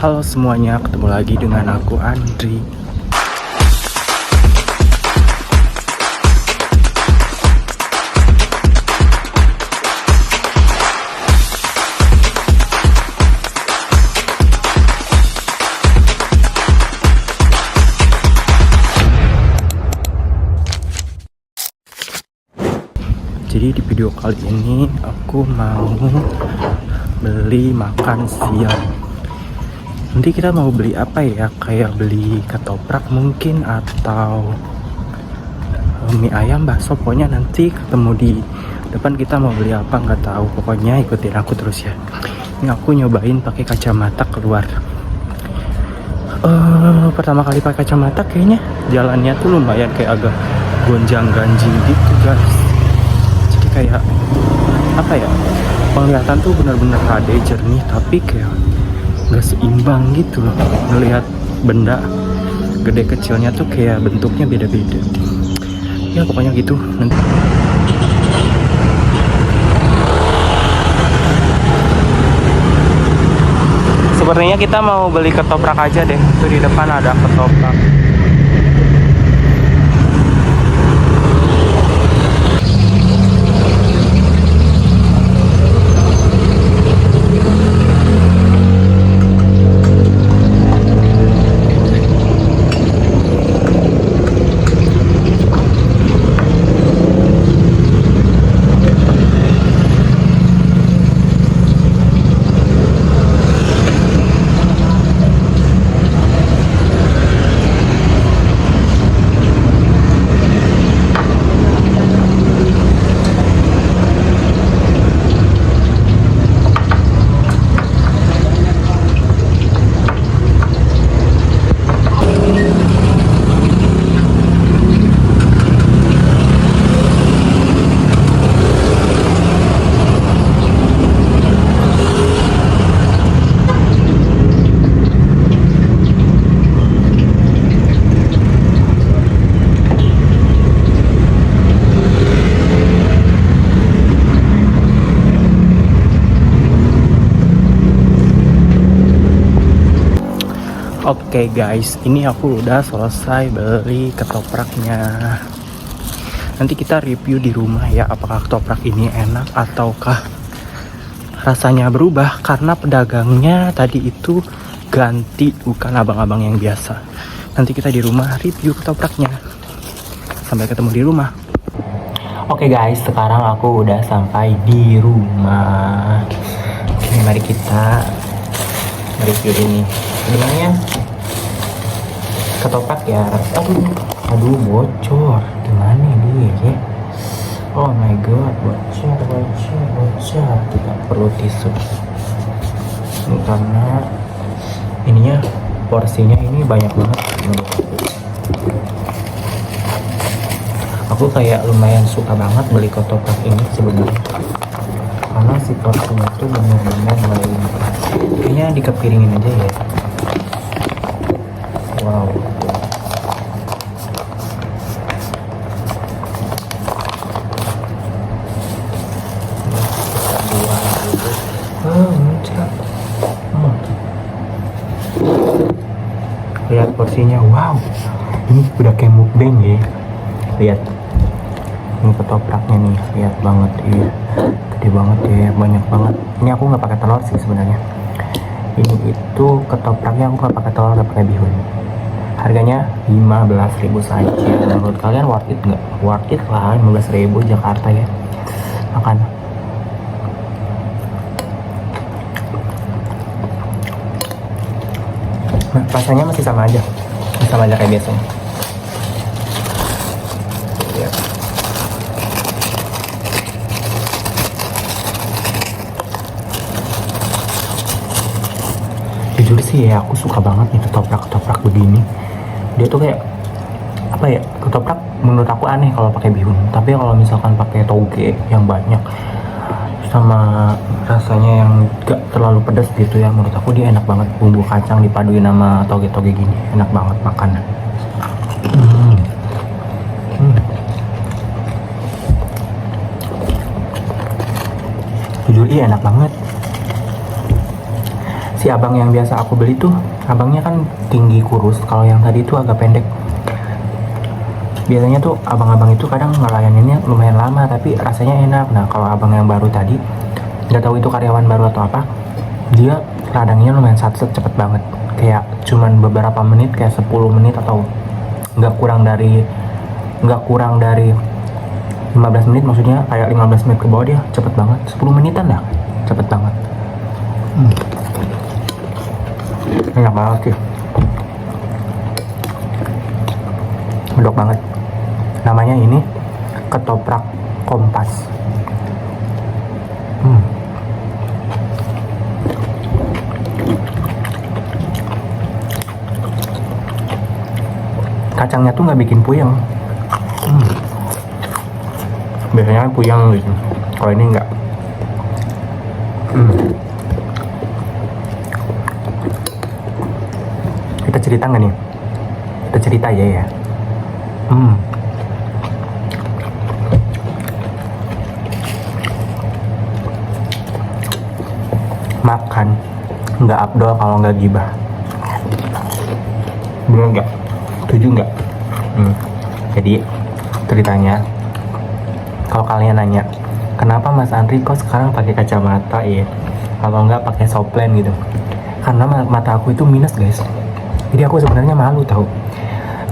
Halo semuanya, ketemu lagi dengan aku Andri. Jadi di video kali ini aku mau beli makan siang. Nanti kita mau beli apa ya? Kayak beli ketoprak mungkin atau mie ayam, bakso. Pokoknya nanti ketemu di depan kita mau beli apa nggak tahu. Pokoknya ikutin aku terus ya. Ini aku nyobain pakai kacamata keluar. Pertama kali pakai kacamata kayaknya jalannya tuh lumayan kayak agak gonjang-ganjing gitu guys. Jadi kayak apa ya, penglihatan tuh benar-benar HD jernih tapi kayak nggak seimbang gitu loh. Melihat benda gede kecilnya tuh kayak bentuknya beda-beda. Ya pokoknya gitu nanti. Sepertinya kita mau beli ketoprak aja deh. Tuh di depan ada ketoprak. Oke guys, ini aku udah selesai beli ketopraknya. Nanti kita review di rumah ya, apakah ketoprak ini enak ataukah rasanya berubah karena pedagangnya tadi itu ganti, bukan abang-abang yang biasa. Nanti kita di rumah review ketopraknya. Sampai ketemu di rumah. Oke guys, sekarang aku udah sampai di rumah. Oke, mari kita review ini. Sebenarnya ketoprak ya, aduh bocor, gimana dia ya? Oh my god, bocor, tidak perlu tisu. Ini karena ininya porsinya ini banyak banget menurut aku kayak lumayan suka banget beli ketoprak ini sebenarnya, karena si porsinya tuh benar-benar lain. Kayaknya dikepiringin aja ya. Wow. Lihat porsinya, wow. Ini udah kayak mukbang ya. Lihat. Ini ketopraknya nih, lihat banget ya. Gede banget ya, banyak banget. Ini aku nggak pakai telur sih sebenarnya. Ini itu ketopraknya aku nggak pakai telur, nggak pakai bihun. Harganya 15.000 saja. Menurut kalian worth it nggak? Worth it lah, 15.000 Jakarta ya. Makan. Nah, rasanya masih sama aja kayak biasanya. Ya. Jujur sih ya, aku suka banget nih ketoprak begini. Dia tuh kayak apa ya, ketoprak menurut aku aneh kalau pakai bihun, tapi kalau misalkan pakai toge yang banyak sama rasanya yang gak terlalu pedas gitu ya, menurut aku dia enak banget. Bumbu kacang dipaduin sama toge-toge gini, enak banget makanan. Jujur iya enak banget. Si Si abang yang biasa aku beli tuh, abangnya kan tinggi kurus, kalau yang tadi tuh agak pendek. Biasanya tuh abang-abang itu kadang ngelayaninnya lumayan lama, tapi rasanya enak. Nah kalau abang yang baru tadi, nggak tahu itu karyawan baru atau apa, dia radangnya lumayan satset, cepet banget. Kayak cuman beberapa menit, kayak 10 menit atau nggak kurang dari 15 menit, maksudnya kayak 15 menit ke bawah dia cepet banget. 10 menitan dah, cepet banget. Enak banget sih, medok banget. Namanya ini ketoprak Kompas. Kacangnya tuh nggak bikin puyeng. Biasanya kan puyeng gitu, kalau ini enggak. Kita cerita nggak nih? Kita cerita ya. Makan nggak abdol kalau nggak gibah. Bener nggak? Setuju nggak? Jadi ceritanya, kalau kalian nanya kenapa Mas Andri kok sekarang pakai kacamata ya, kalau nggak pakai soplen gitu, karena mata aku itu minus guys. Jadi aku sebenarnya malu tahu.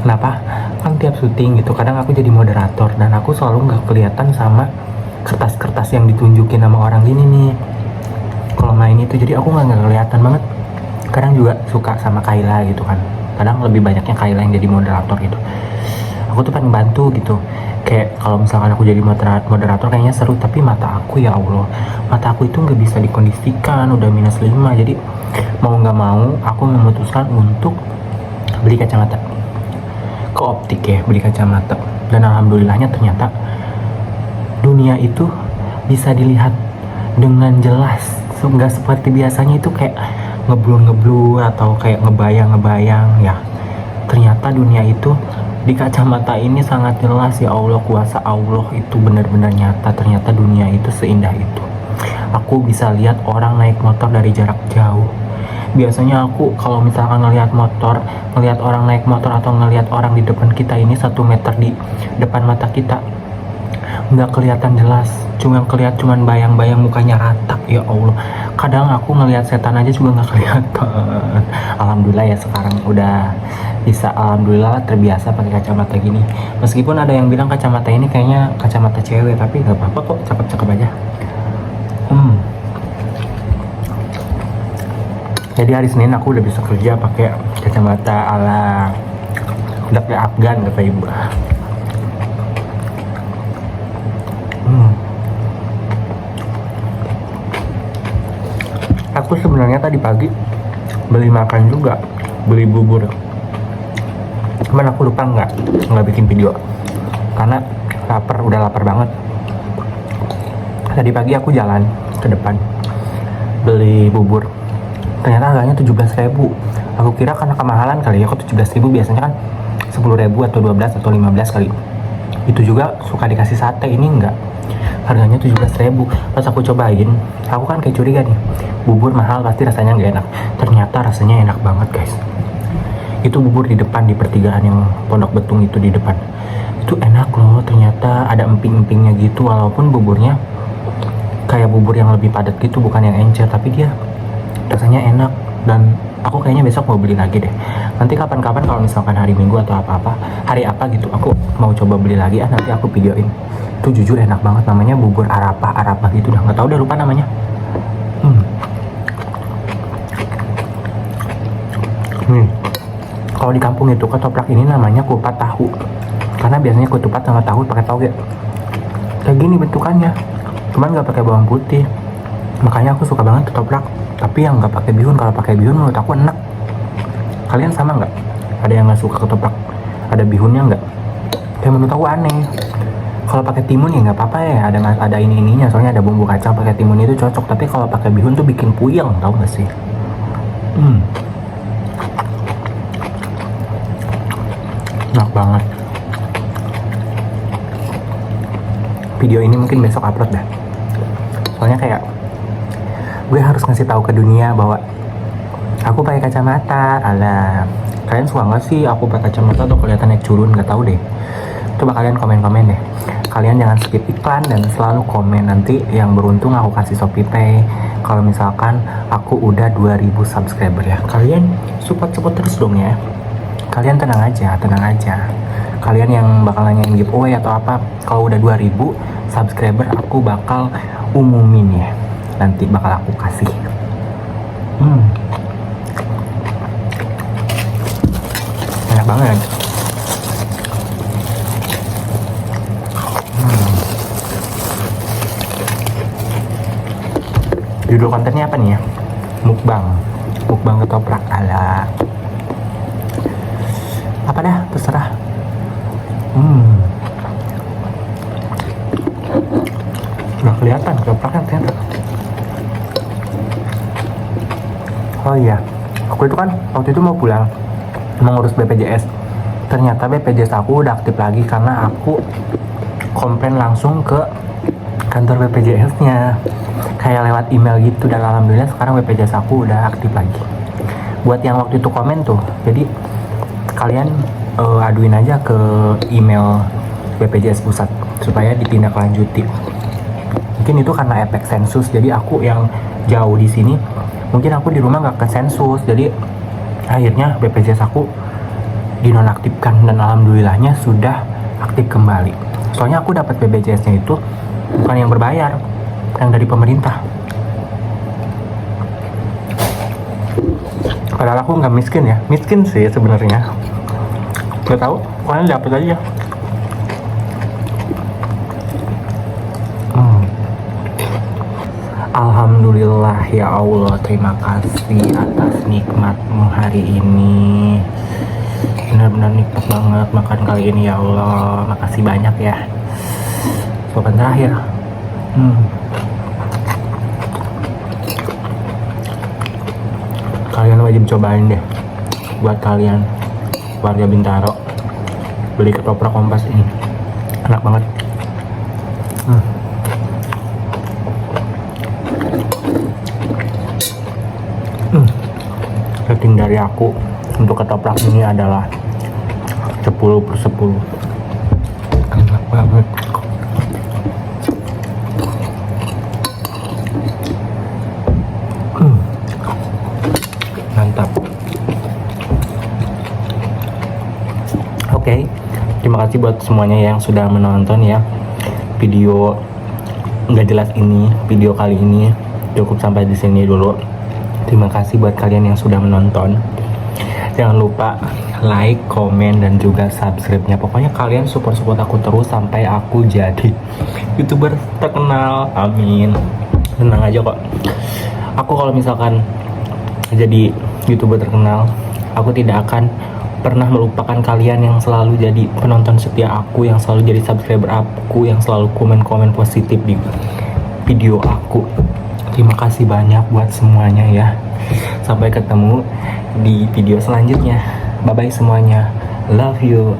Kenapa? Kan tiap syuting gitu kadang aku jadi moderator dan aku selalu nggak kelihatan sama kertas-kertas yang ditunjukin sama orang gini nih kalau main itu. Jadi aku nggak kelihatan banget. Kadang juga suka sama Kayla gitu kan, kadang lebih banyaknya Kayla yang jadi moderator gitu. Aku tuh pengen bantu gitu, kayak kalau misalkan aku jadi moderator kayaknya seru, tapi mata aku ya Allah, mata aku itu nggak bisa dikondisikan, udah -5. Jadi mau nggak mau aku memutuskan untuk beli kacamata ke optik ya, beli kacamata. Dan alhamdulillahnya ternyata dunia itu bisa dilihat dengan jelas, nggak seperti biasanya itu kayak ngeblur atau kayak ngebayang ya. Ternyata dunia itu di kacamata ini sangat jelas ya Allah. Kuasa Allah itu benar-benar nyata. Ternyata dunia itu seindah itu. Aku bisa lihat orang naik motor dari jarak jauh. Biasanya aku kalau misalkan ngelihat orang naik motor atau ngelihat orang di depan kita ini 1 meter di depan mata kita, nggak kelihatan jelas, cuman bayang-bayang, mukanya rata ya Allah. Kadang aku ngelihat setan aja juga nggak kelihatan. Alhamdulillah ya sekarang udah bisa, alhamdulillah terbiasa pakai kacamata gini. Meskipun ada yang bilang kacamata ini kayaknya kacamata cewek, tapi nggak apa-apa kok, cakep-cakep aja. Jadi hari Senin aku udah bisa kerja pakai kacamata ala budak Afgan kata ibu. Aku sebenarnya tadi pagi beli makan juga, beli bubur. Cuman aku lupa nggak bikin video karena udah lapar banget. Tadi pagi aku jalan ke depan beli bubur. Ternyata harganya 17.000. Aku kira karena kemahalan kali ya, kok 17.000, biasanya kan 10.000 atau 12 atau 15 kali. Itu juga suka dikasih sate, ini enggak. Harganya 17.000. Pas aku cobain, aku kan kayak curiga nih, bubur mahal pasti rasanya nggak enak. Ternyata rasanya enak banget guys. Itu bubur di depan, di pertigaan yang Pondok Betung itu di depan. Itu enak loh, ternyata ada emping-empingnya gitu. Walaupun buburnya kayak bubur yang lebih padat gitu, bukan yang encer, tapi dia rasanya enak. Dan aku kayaknya besok mau beli lagi deh. Nanti kapan-kapan kalau misalkan hari Minggu atau hari apa gitu, aku mau coba beli lagi ya, nanti aku videoin. Itu jujur enak banget, namanya bubur Arapah gitu, udah nggak tahu, udah lupa namanya. Kalau di kampung itu ketoprak ini namanya kupat tahu, karena biasanya ketupat sama tahu pakai toge. Kayak gini bentukannya, cuman nggak pakai bawang putih. Makanya aku suka banget ketoprak, tapi yang nggak pakai bihun. Kalau pakai bihun menurut aku enak. Kalian sama nggak? Ada yang nggak suka ketoprak ada bihunnya nggak? Kayak menurut aku aneh. Kalau pakai timun ya nggak apa-apa ya, ada ininya, soalnya ada bumbu kacang, pakai timun itu cocok. Tapi kalau pakai bihun tuh bikin puyeng, tau nggak sih? Enak banget. Video ini mungkin besok upload dah. Soalnya kayak gue harus ngasih tahu ke dunia bahwa Aku pakai kacamata. Alah, kalian suka nggak sih aku pakai kacamata atau kelihatannya culun? Nggak tahu deh. Coba kalian komen-komen deh. Kalian jangan skip iklan dan selalu komen. Nanti yang beruntung aku kasih Shopee Pay. Kalau misalkan aku udah 2000 subscriber ya. Kalian support terus dong ya. Kalian tenang aja. Kalian yang bakal nanyain giveaway atau apa, kalau udah 2000 subscriber aku bakal umumin ya. Nanti bakal aku kasih. Enak banget. Judul kontennya apa nih ya? Mukbang ketoprak. Ala apa dah, terserah. Nggak kelihatan ketopraknya ternyata. Oh iya, aku itu kan waktu itu mau pulang mengurus BPJS. Ternyata BPJS aku udah aktif lagi karena aku komplain langsung ke kantor BPJS-nya. Kayak lewat email gitu, dan alhamdulillah sekarang BPJS aku udah aktif lagi. Buat yang waktu itu komen tuh, jadi kalian aduin aja ke email BPJS pusat supaya ditindaklanjuti. Mungkin itu karena efek sensus, jadi aku yang jauh di sini, mungkin aku di rumah nggak ke sensus, jadi akhirnya BPJS aku dinonaktifkan, dan alhamdulillahnya sudah aktif kembali. Soalnya aku dapat BPJS-nya itu bukan yang berbayar, yang dari pemerintah. Padahal aku nggak miskin ya, miskin sih sebenarnya. Gak tahu, pokoknya dapat aja. Alhamdulillah ya Allah, terima kasih atas nikmatmu hari ini. Benar-benar nikmat banget makan kali ini ya Allah. Makasih banyak ya. Sopan terakhir. Kalian wajib cobain deh. Buat kalian warga Bintaro, beli ketoprak Kompas ini. Enak banget. Rating dari aku untuk ketoprak ini adalah 10/10. Enak banget. Mantap. Oke, terima kasih buat semuanya yang sudah menonton ya video nggak jelas ini. Video kali ini cukup sampai di sini dulu. Terima kasih buat kalian yang sudah menonton. Jangan lupa like, komen, dan juga subscribe-nya. Pokoknya kalian support aku terus sampai aku jadi YouTuber terkenal. Amin. Tenang aja kok. Aku kalau misalkan jadi YouTuber terkenal, aku tidak akan pernah melupakan kalian yang selalu jadi penonton setia aku, yang selalu jadi subscriber aku, yang selalu komen-komen positif di video aku. Terima kasih banyak buat semuanya ya. Sampai ketemu di video selanjutnya. Bye bye semuanya. Love you.